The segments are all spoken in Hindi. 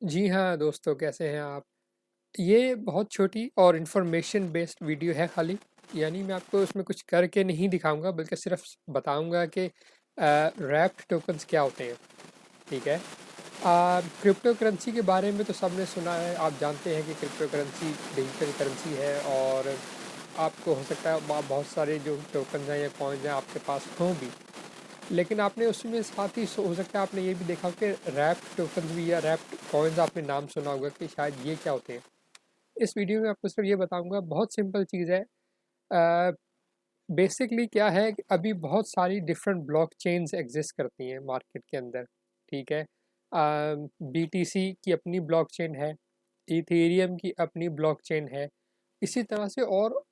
जी हाँ, दोस्तों कैसे हैं आप? ये बहुत छोटी और इन्फॉर्मेशन बेस्ड वीडियो है खाली, यानी मैं आपको उसमें कुछ करके नहीं दिखाऊँगा बल्कि सिर्फ़ बताऊँगा कि रैप्ट टोकन्स क्या होते हैं, ठीक है? क्रिप्टो करेंसी के बारे में तो सबने सुना है, आप जानते हैं कि क्रिप्टो करेंसी डिजिटल करेंसी है और आपको हो सकता है बहुत सारे जो टोकन्स हैं या कॉइन्स हैं आपके पास हों भी। लेकिन आपने उसमें साथ ही हो सकता है आपने ये भी देखा हो कि रैप्ट टोकन्स भी या रैप्ट कॉइन्स आपने नाम सुना होगा कि शायद ये क्या होते हैं। इस वीडियो में आपको सिर्फ ये बताऊंगा, बहुत सिंपल चीज़ है। बेसिकली क्या है कि अभी बहुत सारी डिफरेंट ब्लॉकचेन्स एग्जिस्ट करती हैं मार्केट के अंदर, ठीक है। बीटीसी की अपनी ब्लॉकचेन है, इथेरियम की अपनी ब्लॉकचेन है, इसी तरह से और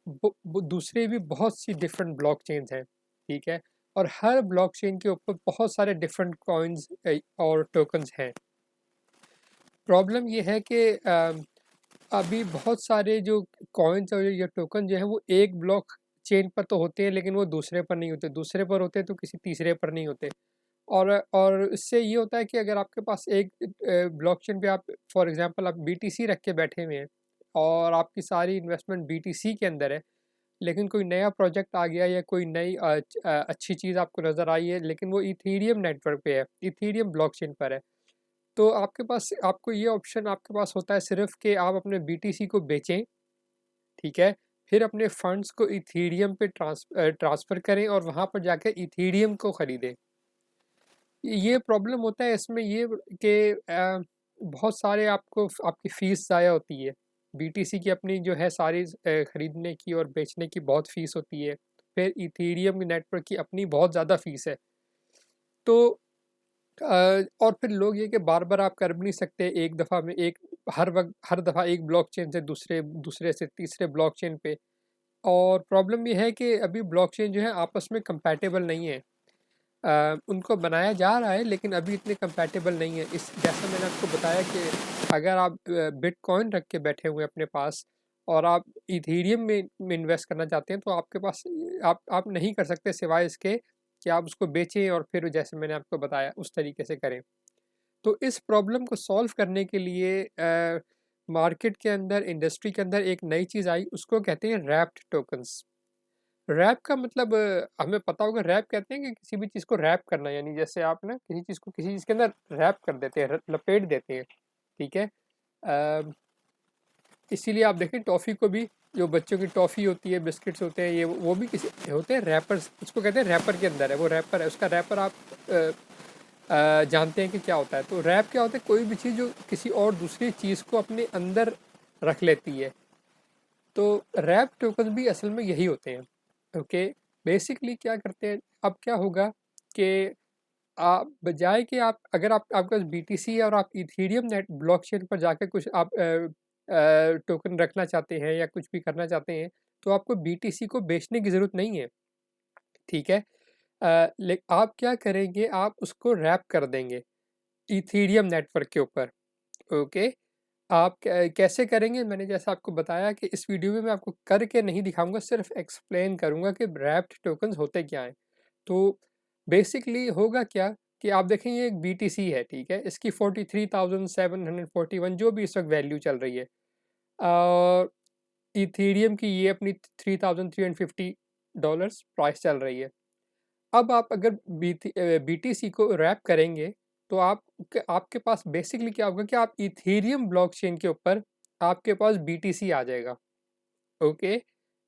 दूसरे भी बहुत सी डिफरेंट ब्लॉकचेन्स हैं, ठीक है। और हर ब्लॉकचेन के ऊपर बहुत सारे डिफरेंट कॉइन्स और टोकन्स हैं। प्रॉब्लम ये है कि अभी बहुत सारे जो कॉइन्स और या टोकन जो है वो एक ब्लॉक चेन पर तो होते हैं, लेकिन वो दूसरे पर नहीं होते, दूसरे पर होते तो किसी तीसरे पर नहीं होते। और इससे ये होता है कि अगर आपके पास एक ब्लॉकचेन पे आप फॉर एग्जांपल आप बीटीसी रख के बैठे हुए हैं और आपकी सारी इन्वेस्टमेंट बीटीसी के अंदर है, लेकिन कोई नया प्रोजेक्ट आ गया या कोई नई अच्छी चीज़ आपको नज़र आई है, लेकिन वो इथीरियम नेटवर्क पे है, इथीरियम ब्लॉकचेन पर है। तो आपके पास आपको ये ऑप्शन आपके पास होता है सिर्फ कि आप अपने बीटीसी को बेचें, ठीक है। फिर अपने फंड्स को इथीरियम पे ट्रांसफ़र करें और वहाँ पर जाकर इथीरियम को ख़रीदें। ये प्रॉब्लम होता है इसमें ये कि बहुत सारे आपको आपकी फ़ीस ज़ाया होती है। बीटीसी की अपनी जो है सारी ख़रीदने की और बेचने की बहुत फ़ीस होती है। फिर इथीरियम नेटवर्क की अपनी बहुत ज़्यादा फ़ीस है। तो और फिर लोग ये कि बार-बार आप कर भी नहीं सकते एक दफ़ा में, एक हर दफ़ा एक ब्लॉकचेन से दूसरे दूसरे से तीसरे ब्लॉकचेन पे। और प्रॉब्लम ये है कि अभी ब्लॉकचेन जो है आपस में कंपैटिबल नहीं है। उनको बनाया जा रहा है लेकिन अभी इतने कंपैटिबल नहीं है। इस जैसा मैंने आपको बताया कि अगर आप बिटकॉइन रख के बैठे हुए हैं अपने पास और आप इथेरियम में इन्वेस्ट करना चाहते हैं, तो आपके पास आप नहीं कर सकते सिवाय इसके कि आप उसको बेचें और फिर जैसे मैंने आपको बताया उस तरीके से करें। तो इस प्रॉब्लम को सॉल्व करने के लिए मार्केट के अंदर, इंडस्ट्री के अंदर एक नई चीज़ आई, उसको कहते हैं रैप्ट टोकन्स। रैप का मतलब हमें पता होगा, रैप कहते हैं कि किसी भी चीज़ को रैप करना, यानी जैसे आप ना किसी चीज़ को किसी चीज़ के अंदर रैप कर देते हैं, लपेट देते हैं, ठीक है। अ, इसीलिए आप देखें टॉफ़ी को भी, जो बच्चों की टॉफ़ी होती है, बिस्किट्स होते हैं, ये वो भी किसी होते हैं रैपर्स, उसको कहते हैं रैपर के अंदर है, वो रैपर है, उसका रैपर आप जानते हैं कि क्या होता है। तो रैप क्या होता है, कोई भी चीज़ जो किसी और दूसरी चीज़ को अपने अंदर रख लेती है। तो रैप टोकन भी असल में यही होते हैं, ओके। बेसिकली क्या करते हैं, अब क्या होगा कि आप बजाय कि आप अगर आपके पास बीटीसी है और आप इथेरियम नेट ब्लॉकचेन पर जाकर कुछ आप टोकन रखना चाहते हैं या कुछ भी करना चाहते हैं, तो आपको बीटीसी को बेचने की ज़रूरत नहीं है, ठीक है। आप क्या करेंगे, आप उसको रैप कर देंगे इथेरियम नेटवर्क के ऊपर, ओके। आप कैसे करेंगे, मैंने जैसा आपको बताया कि इस वीडियो में मैं आपको करके नहीं दिखाऊंगा, सिर्फ एक्सप्लेन करूंगा कि रैप्ट टोकन्स होते क्या हैं। तो बेसिकली होगा क्या कि आप देखें ये एक बीटीसी है, ठीक है, इसकी 43,741 जो भी इस वक्त वैल्यू चल रही है। और इथेरियम की ये अपनी $3,350 प्राइस चल रही है। अब आप अगर बीटीसी को रैप करेंगे, तो आपके पास बेसिकली क्या होगा कि आप इथेरियम ब्लॉकचेन के ऊपर आपके पास बीटीसी आ जाएगा, ओके।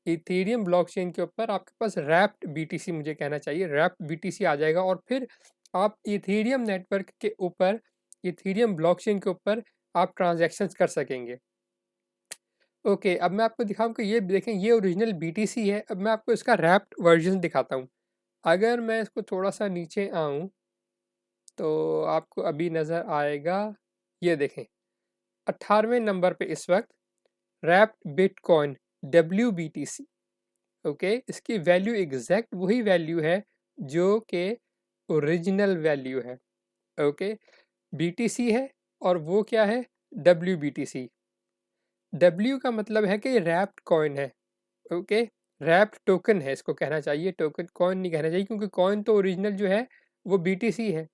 इथेरियम ब्लॉकचेन के ऊपर आपके पास रैप्ड बीटीसी, मुझे कहना चाहिए रैप्ड बीटीसी आ जाएगा, और फिर आप इथेरियम नेटवर्क के ऊपर, इथेरियम ब्लॉकचेन के ऊपर आप ट्रांजैक्शंस कर सकेंगे, ओके। अब मैं आपको दिखाऊं कि ये देखें, ये ओरिजिनल बीटीसी है। अब मैं आपको इसका रैप्ड वर्जन दिखाता हूँ। अगर मैं इसको थोड़ा सा नीचे आऊँ तो आपको अभी नज़र आएगा, ये देखें 18वें नंबर पे इस वक्त रैप्ड बिटकॉइन WBTC, ओके। इसकी वैल्यू एग्जैक्ट वही वैल्यू है जो कि ओरिजिनल वैल्यू है, ओके। BTC है और वो क्या है, WBTC। W का मतलब है कि रैप्ड कॉइन है, ओके। रैप्ड टोकन है, इसको कहना चाहिए, टोकन कॉइन नहीं कहना चाहिए, क्योंकि कॉइन तो ओरिजिनल जो है वो BTC है,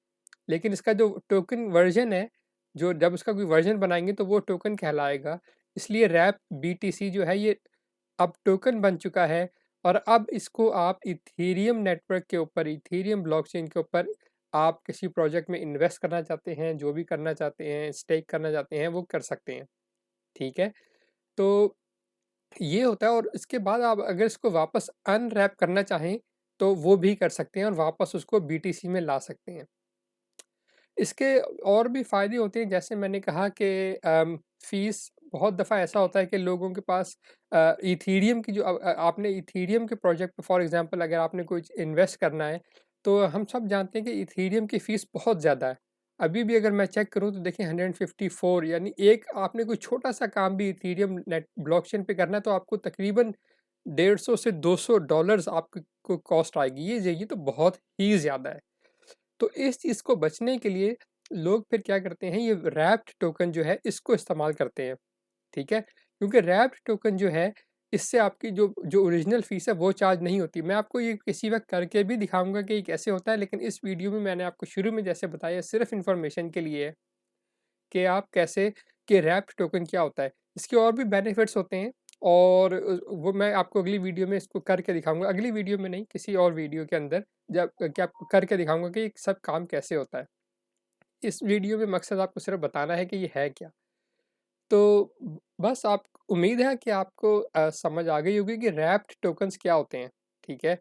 लेकिन इसका जो टोकन वर्जन है जो जब उसका कोई वर्जन बनाएंगे तो वो टोकन कहलाएगा। इसलिए रैप BTC जो है ये अब टोकन बन चुका है, और अब इसको आप इथेरियम नेटवर्क के ऊपर, इथेरियम ब्लॉकचेन के ऊपर आप किसी प्रोजेक्ट में इन्वेस्ट करना चाहते हैं, जो भी करना चाहते हैं, स्टेक करना चाहते हैं, वो कर सकते हैं। ठीक है, तो ये होता है। और इसके बाद आप अगर इसको वापस अनरैप करना चाहें तो वो भी कर सकते हैं और वापस उसको BTC में ला सकते हैं। इसके और भी फ़ायदे होते हैं, जैसे मैंने कहा कि फ़ीस बहुत दफ़ा ऐसा होता है कि लोगों के पास इथीरियम की जो आपने इथीरियम के प्रोजेक्ट पे फॉर एग्ज़ाम्पल अगर आपने कुछ इन्वेस्ट करना है, तो हम सब जानते हैं कि इथीरियम की फ़ीस बहुत ज़्यादा है। अभी भी अगर मैं चेक करूँ तो देखिए 154, यानी एक आपने कोई छोटा-सा काम भी इथीरियम नेट ब्लॉकचेन पे करना है तो आपको तकरीबन 150 से $200 आपको कॉस्ट आएगी। ये तो बहुत ही ज़्यादा है। तो इस चीज़ को बचने के लिए लोग फिर क्या करते हैं, ये रैप्ट टोकन जो है इसको इस्तेमाल करते हैं। ठीक है, क्योंकि रैप्ट टोकन जो है इससे आपकी जो जो ओरिजिनल फ़ीस है वो चार्ज नहीं होती। मैं आपको ये किसी वक्त करके भी दिखाऊंगा कि ये कैसे होता है, लेकिन इस वीडियो में मैंने आपको शुरू में जैसे बताया सिर्फ इन्फॉर्मेशन के लिए है कि आप कैसे, कि रैप्ट टोकन क्या होता है। इसके और भी बेनिफिट्स होते हैं, और वो मैं आपको अगली वीडियो में इसको करके दिखाऊंगा, अगली वीडियो में नहीं, किसी और वीडियो के अंदर जब क्या करके दिखाऊंगा कि ये सब काम कैसे होता है। इस वीडियो में मकसद आपको सिर्फ बताना है कि ये है क्या। तो बस आप, उम्मीद है कि आपको समझ आ गई होगी कि रैप्ट टोकन्स क्या होते हैं। ठीक है,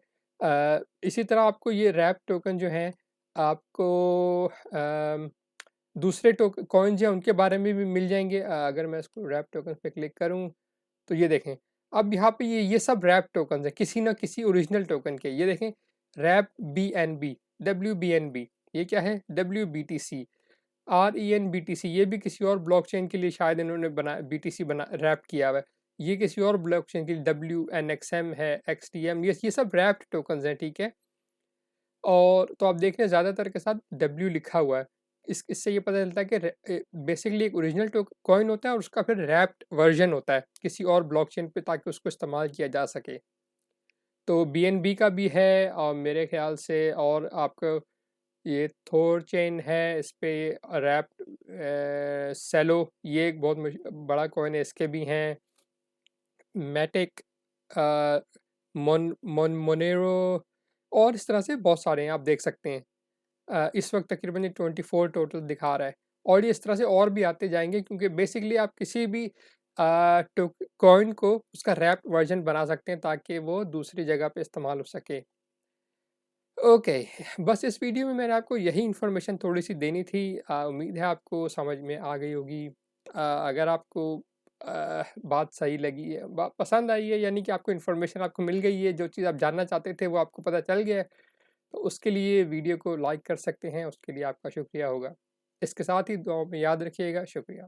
इसी तरह आपको ये रैप्ट टोकन जो हैं आपको दूसरे कॉइन जो हैं उनके बारे में भी मिल जाएंगे। अगर मैं इसको रैप टोकन पे क्लिक करूं तो ये देखें, अब यहाँ पे ये सब रैप टोकन है किसी ना किसी ओरिजिनल टोकन के। ये देखें, रैप BNB, WBNB, ये क्या है, WBTC, RENBTC, ये भी किसी और ब्लॉकचेन के लिए शायद इन्होंने बना BTC बना रैप किया हुआ है। ये किसी और ब्लॉकचेन के लिए WNXM है, XTM, ये सब रैप्ड टोकन्स हैं। ठीक है, और तो आप देख रहे हैं ज़्यादातर के साथ W लिखा हुआ है। इससे ये पता चलता है कि बेसिकली एक ओरिजिनल कॉइन होता है और उसका फिर रैप्ड वर्जन होता है किसी और ब्लॉकचेन पे, ताकि उसको इस्तेमाल किया जा सके। तो BNB का भी है, और मेरे ख्याल से और आपका ये थोर चेन है, इस पे रैप्ड सेलो, ये एक बहुत बड़ा कॉइन है, इसके भी हैं। मैटिक, मोनेरो, और इस तरह से बहुत सारे हैं, आप देख सकते हैं। इस वक्त तकरीबन ये 24 टोटल दिखा रहा है, और ये इस तरह से और भी आते जाएंगे, क्योंकि बेसिकली आप किसी भी कॉइन को उसका रैप वर्जन बना सकते हैं ताकि वो दूसरी जगह पे इस्तेमाल हो सके। ओके, बस इस वीडियो में मैंने आपको यही इन्फॉर्मेशन थोड़ी सी देनी थी। उम्मीद है आपको समझ में आ गई होगी। अगर आपको बात सही लगी है, बात पसंद आई है, यानी कि आपको इन्फॉर्मेशन आपको मिल गई है, जो चीज़ आप जानना चाहते थे वो आपको पता चल गया है, तो उसके लिए वीडियो को लाइक कर सकते हैं, उसके लिए आपका शुक्रिया होगा। इसके साथ ही दुआ में याद रखिएगा। शुक्रिया।